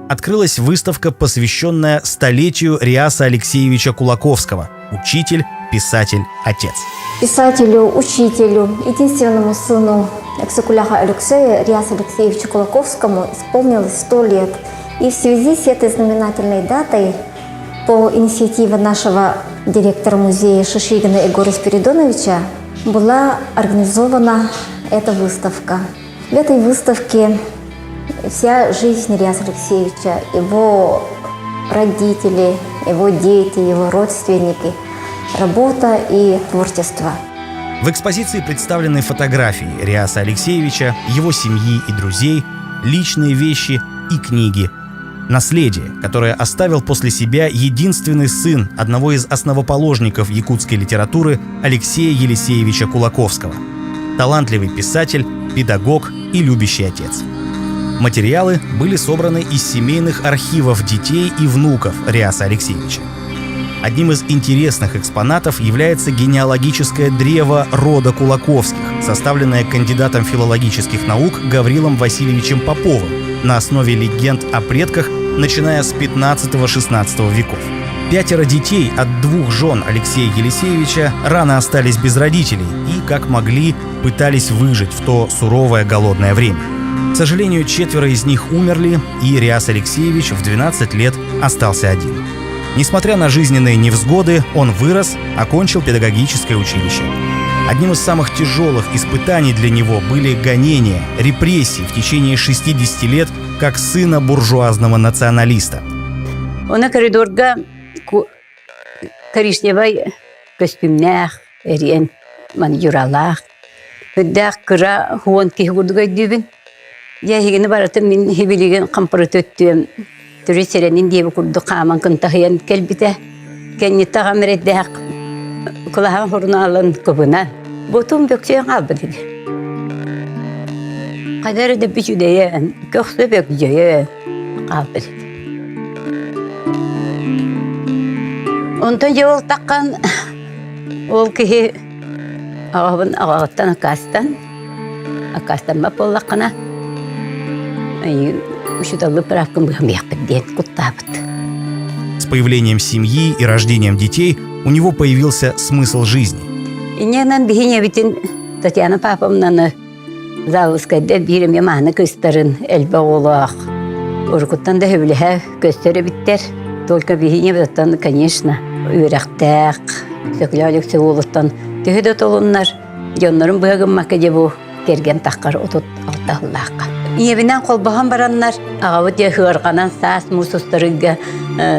открылась выставка, посвященная столетию Риаса Алексеевича Кулаковского «Учитель, писатель, отец». Писателю, учителю, единственному сыну Эксакуляха Алексея Риасу Алексеевичу Кулаковскому исполнилось 100 лет. И в связи с этой знаменательной датой по инициативе нашего директора музея Шишигина Егора Спиридоновича была организована эта выставка. В этой выставке вся жизнь Риаса Алексеевича, его родители, его дети, его родственники, работа и творчество. В экспозиции представлены фотографии Риаса Алексеевича, его семьи и друзей, личные вещи и книги. Наследие, которое оставил после себя единственный сын одного из основоположников якутской литературы Алексея Елисеевича Кулаковского. Талантливый писатель, педагог и любящий отец. Материалы были собраны из семейных архивов детей и внуков Риаса Алексеевича. Одним из интересных экспонатов является генеалогическое древо рода Кулаковских, составленное кандидатом филологических наук Гаврилом Васильевичем Поповым на основе легенд о предках, начиная с 15-16 веков. 5 детей от 2 жен Алексея Елисеевича рано остались без родителей и, как могли, пытались выжить в то суровое голодное время. К сожалению, 4 из них умерли, и Риас Алексеевич в 12 лет остался один. Несмотря на жизненные невзгоды, он вырос, окончил педагогическое училище. Одним из самых тяжелых испытаний для него были гонения, репрессии в течение 60 лет как сына буржуазного националиста. Он на коридорга коричневый костюмнях, эрен, маньюралах. Хөддах кыра хуанки хурдугай дюбин. Я хигени баратым мин хибилиген кампырытөттүм. Түресеренин деби курду каман кынтахыян келбите. Кенни тагамреддах кулахан хурналан кобына. Ботум бөкчен албы dedi. Kadar da biçüdeye, köksü bekçeye aldı dedi. Ondan yol takkan, ol ki ağabın akastan mapollakana. Üşüdalı bırakın bu mekbedden kutabıt. С появлением семьи и рождением детей у него появился смысл жизни. İnyeğden bihinye bitin Татьяна папамнаны Zavıskayda birim yamanı gösterin elbe olaq. Urkuttan da hüvlihe gösteri bitter. Tolka bihinye bittan, конечно, ürektek, sökülalik söğuluttan tühüdöt olunlar. Yonların bıgın makıcı bu gergen takkar otut altağıllaqqa. İyebinden kolbahan baranlar, ağabıt ya hırganan sas musustarıgga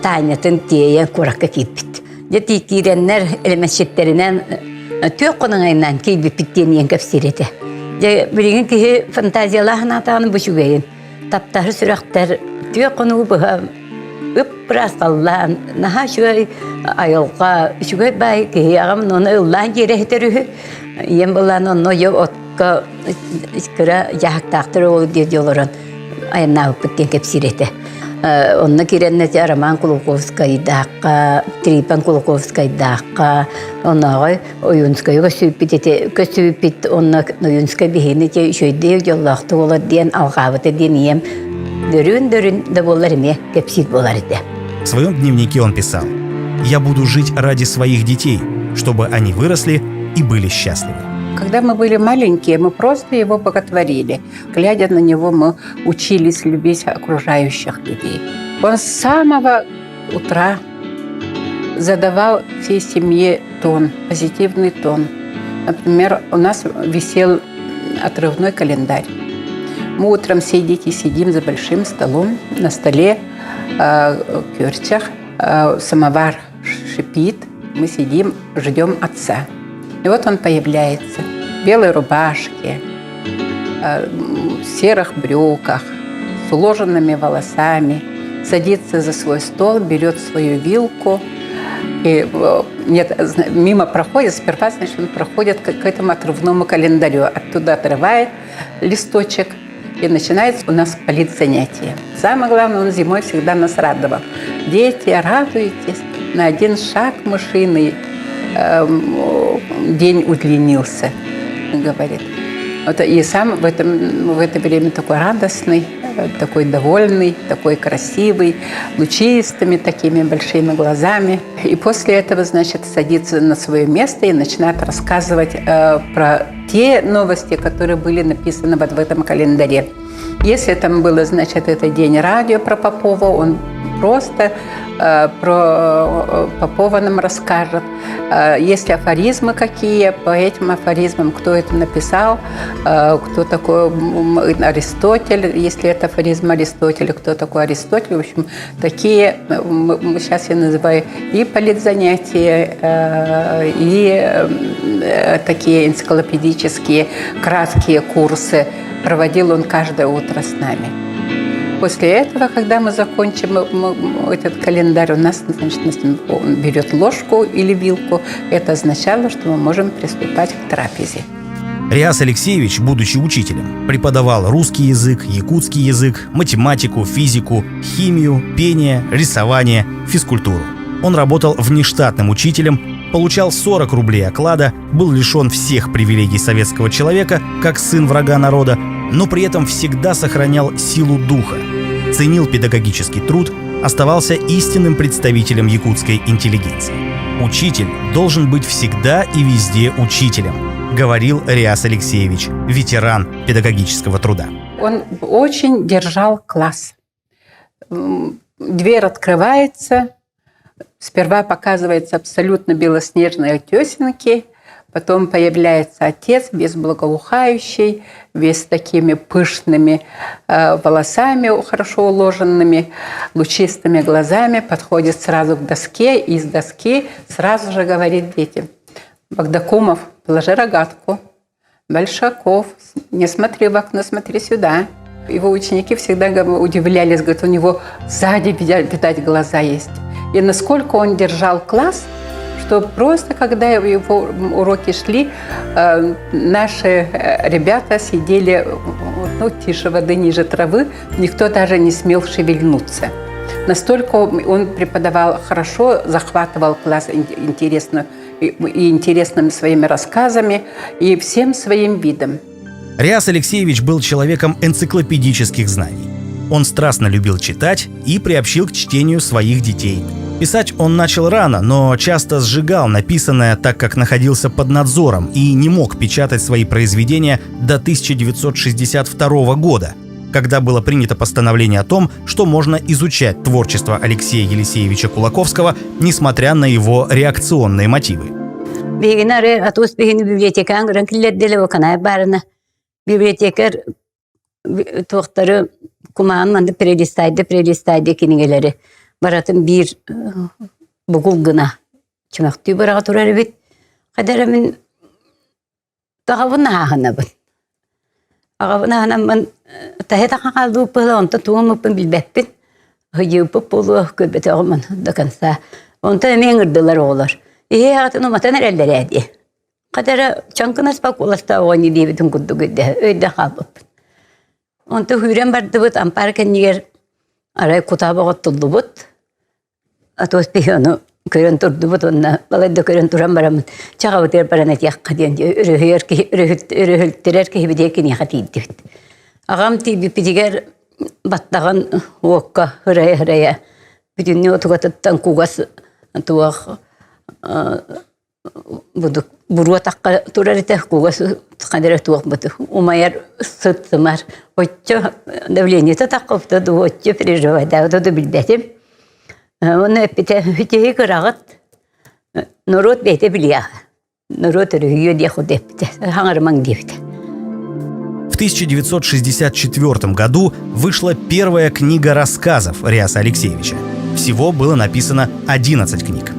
taynatın tiyeyen kurakka kitbit. Ya tikirenler elementşetlerinden tüyok konun ayından kilbit bitteniyen kapsirete. Bilgin ki fantaziyalarına tanı bu şügeyin. Taptarı sürekter tüy konu bu biraz kallan. Naha şügey ayolqa şügey bay ki ağam onu ıllan gerektirir. Yem bulan onu yok otka kıra yahak taktırı olu diyorlar. Ayna upitten kepsirete. Onunla kirennet Araman Kulukovskay'daqqa, Tripan Kulukovskay'daqqa, onları oyunskayı kösüpit, onunla oyunskay bihini şöyle yollaqtı olar diyen alqabıtı deneyem. Dörün de bollarime kepsit bollardı. В своем дневнике он писал: «Я буду жить ради своих детей, чтобы они выросли и были счастливы». Когда мы были маленькие, мы просто его боготворили. Глядя на него, мы учились любить окружающих людей. Он с самого утра задавал всей семье тон, позитивный тон. Например, у нас висел отрывной календарь. Мы утром все дети сидим за большим столом. На столе кёрчах, самовар шипит. Мы сидим, ждем отца. И вот он появляется в белой рубашке, в серых брюках, с уложенными волосами, садится за свой стол, берет свою вилку и мимо проходит, сперва, значит, он проходит к этому отрывному календарю, оттуда отрывает листочек, и начинается у нас политзанятие. Самое главное, он зимой всегда нас радовал. Дети, радуйтесь, на один шаг мышиный день удлинился, говорит. И сам в это время такой радостный, такой довольный, такой красивый, лучистыми такими большими глазами. И после этого, значит, садится на свое место и начинает рассказывать про те новости, которые были написаны вот в этом календаре. Если там было, значит, это день радио про Попова, он просто про Попова нам расскажет. Есть афоризмы какие, по этим афоризмам, кто это написал, кто такой Аристотель, если это афоризм Аристотеля, кто такой Аристотель. В общем, такие, сейчас я называю и политзанятия, и такие энциклопедические краткие курсы. Проводил он каждое утро с нами. После этого, когда мы закончим этот календарь, у нас, значит, он берет ложку или вилку. Это означало, что мы можем приступать к трапезе. Риас Алексеевич, будучи учителем, преподавал русский язык, якутский язык, математику, физику, химию, пение, рисование, физкультуру. Он работал внештатным учителем, получал 40 рублей оклада, был лишен всех привилегий советского человека, как сын врага народа, но при этом всегда сохранял силу духа, ценил педагогический труд, оставался истинным представителем якутской интеллигенции. «Учитель должен быть всегда и везде учителем», говорил Риас Алексеевич, ветеран педагогического труда. Он очень держал класс. Дверь открывается, сперва показываются абсолютно белоснежные тесенки, потом появляется отец, весь благоухающий, весь с такими пышными волосами, хорошо уложенными, лучистыми глазами, подходит сразу к доске, и с доски сразу же говорит детям: «Багдакумов, положи рогатку, Большаков, не смотри в окно, смотри сюда». Его ученики всегда удивлялись, говорят, у него сзади, видать, глаза есть. И насколько он держал класс, что просто, когда его уроки шли, наши ребята сидели, тише воды, ниже травы, никто даже не смел шевельнуться. Настолько он преподавал хорошо, захватывал класс интересными своими рассказами и всем своим видом. Риас Алексеевич был человеком энциклопедических знаний. Он страстно любил читать и приобщил к чтению своих детей. Писать он начал рано, но часто сжигал написанное, так как находился под надзором и не мог печатать свои произведения до 1962 года, когда было принято постановление о том, что можно изучать творчество Алексея Елисеевича Кулаковского, несмотря на его реакционные мотивы. Библиотекар тоқтары кумаан манды прелистайды кинигелери баратын бир бугул гына чымакты барага турар бит кадара мен тагабына ханабын агабына ханамын тахета калду пылонта туумуппун билбеппин хыйыпып болу көбөтө агымын даканса онта меңирдилер олар атын уматан элдереди кадара чанкынас пакуласта они дебитин куддугуде өйдө калып онта хүрен бардыбыт ампар кеннигер арай кутабага тулдубут атос пиону көрөн турдубут онна балайда көрөн туран барамын чагабытер барана тиякка ден өрөһөлтөрөр кебидекини хатийдибит агам тибипидигер баттаган уокка хырая бүтүнне отугатыттан кугас туах будук буруа такка турарите кугас кадере туак буту умаяр сыттымар оччо давление таккопта дуоччо переживать да билбетим он эпите хитеги карагат народ бете билия народ рыгиё дехудепте хангарман дивте. В 1964 году вышла первая книга рассказов Риаса Алексеевича. Всего было написано 11 книг.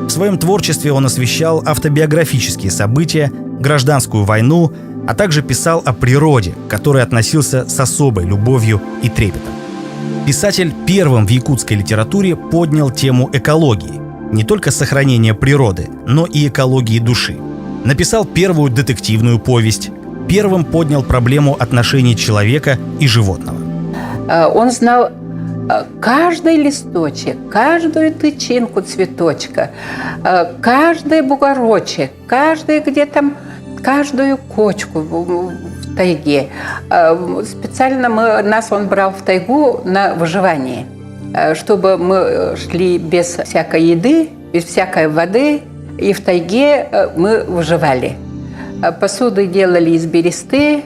В своем творчестве он освещал автобиографические события, гражданскую войну, а также писал о природе, к которой относился с особой любовью и трепетом. Писатель первым в якутской литературе поднял тему экологии, не только сохранения природы, но и экологии души. Написал первую детективную повесть, первым поднял проблему отношений человека и животного. Он знал каждый листочек, каждую тычинку цветочка, каждый бугорочек, каждый где там, каждую кочку в тайге. Специально нас он брал в тайгу на выживание, чтобы мы шли без всякой еды, без всякой воды, и в тайге мы выживали. Посуду делали из бересты,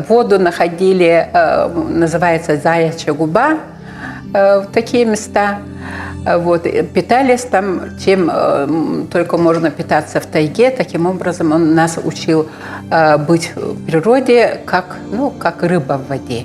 воду находили, называется «Заячья губа», в такие места. Вот, питались там, чем только можно питаться в тайге. Таким образом, он нас учил быть в природе, как рыба в воде.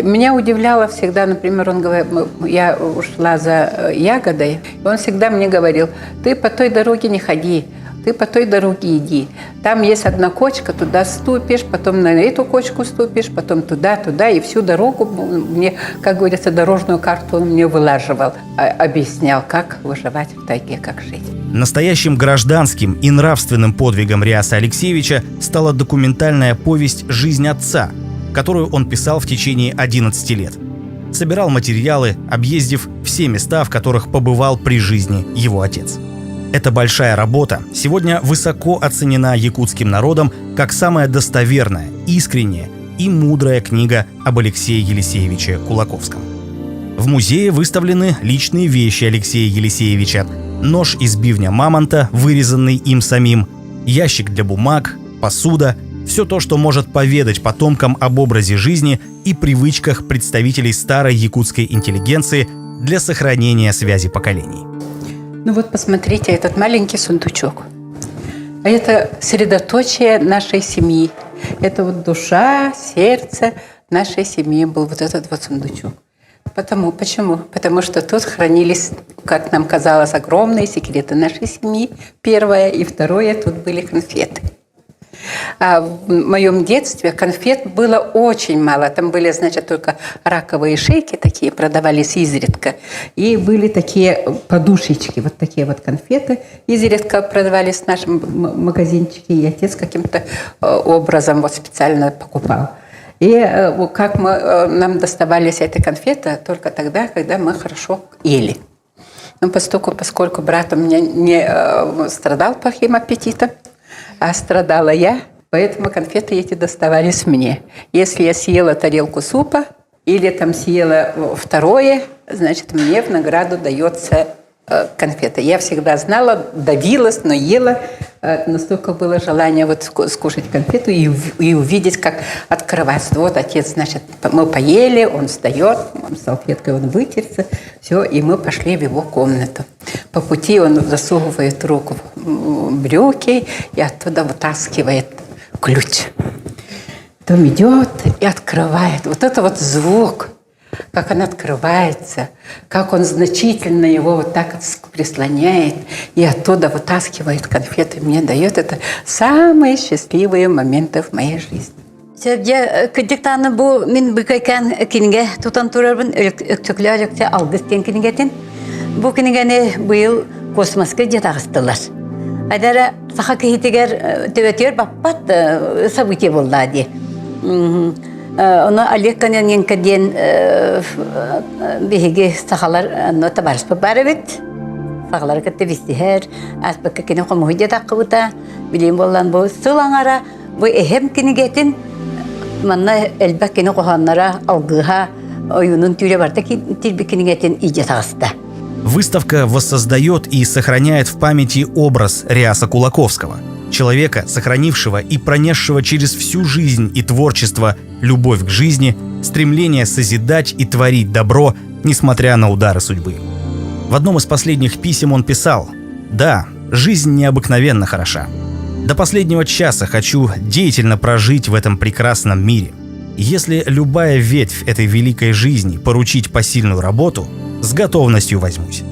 Меня удивляло всегда, например, он говорил, я ушла за ягодой, и он всегда мне говорил: ты по той дороге не ходи, ты по той дороге иди. Там есть одна кочка, туда ступишь, потом на эту кочку ступишь, потом туда, и всю дорогу мне, как говорится, дорожную карту он мне вылаживал, объяснял, как выживать в тайге, как жить. Настоящим гражданским и нравственным подвигом Риаса Алексеевича стала документальная повесть «Жизнь отца», которую он писал в течение 11 лет. Собирал материалы, объездив все места, в которых побывал при жизни его отец. Эта большая работа сегодня высоко оценена якутским народом как самая достоверная, искренняя и мудрая книга об Алексее Елисеевиче Кулаковском. В музее выставлены личные вещи Алексея Елисеевича: нож из бивня мамонта, вырезанный им самим, ящик для бумаг, посуда – все то, что может поведать потомкам об образе жизни и привычках представителей старой якутской интеллигенции для сохранения связи поколений. Ну вот посмотрите, этот маленький сундучок. А это средоточие нашей семьи. Это вот душа, сердце нашей семьи был вот этот вот сундучок. Почему? Потому что тут хранились, как нам казалось, огромные секреты нашей семьи. Первое и второе, тут были конфеты. А в моем детстве конфет было очень мало. Там были, значит, только раковые шейки такие, продавались изредка. И были такие подушечки, вот такие вот конфеты. Изредка продавались в нашем магазинчике. И отец каким-то образом вот специально покупал. И как нам доставались эти конфеты только тогда, когда мы хорошо ели. Ну, поскольку брат у меня не страдал плохим аппетитом, а страдала я, поэтому конфеты эти доставались мне. Если я съела тарелку супа или там съела второе, значит, мне в награду дается конфета. Я всегда знала, давилась, но ела. Настолько было желание вот скушать конфету и увидеть, как открывается. Вот отец, значит, мы поели, он встает, салфеткой он вытерся, все, и мы пошли в его комнату. По пути он засовывает руку в брюки и оттуда вытаскивает ключ. Потом идет и открывает. Вот это вот звук, как он открывается, как он значительно его вот так прислоняет и оттуда вытаскивает конфеты, мне дает. Это самые счастливые моменты в моей жизни. Сөбже кыдыктаны бу мен быкайкан кинге тутан турарбын өктөклө өктө алгыс кен кингетин. Бу кингени быйыл космоска жетагыстылар. Айдара саха кихитигер төбөтөр баппат событие болду ди. Оны Олег Кононенко ден биһиги сахалар нота барыспы бары бит. Сахалар кетти бистихер, аспекке кине комуйда такыбыта, билим боллан бу сылаңара, бу эхем кинигетин манна элбек кине коханнара алгыха оюнун түйре барда тирби кинигетин ие тагыста. Выставка воссоздает и сохраняет в памяти образ Риаса Кулаковского, человека, сохранившего и пронесшего через всю жизнь и творчество любовь к жизни, стремление созидать и творить добро, несмотря на удары судьбы. В одном из последних писем он писал: «Да, жизнь необыкновенно хороша. До последнего часа хочу деятельно прожить в этом прекрасном мире. Если любая ветвь этой великой жизни поручить посильную работу, с готовностью возьмусь.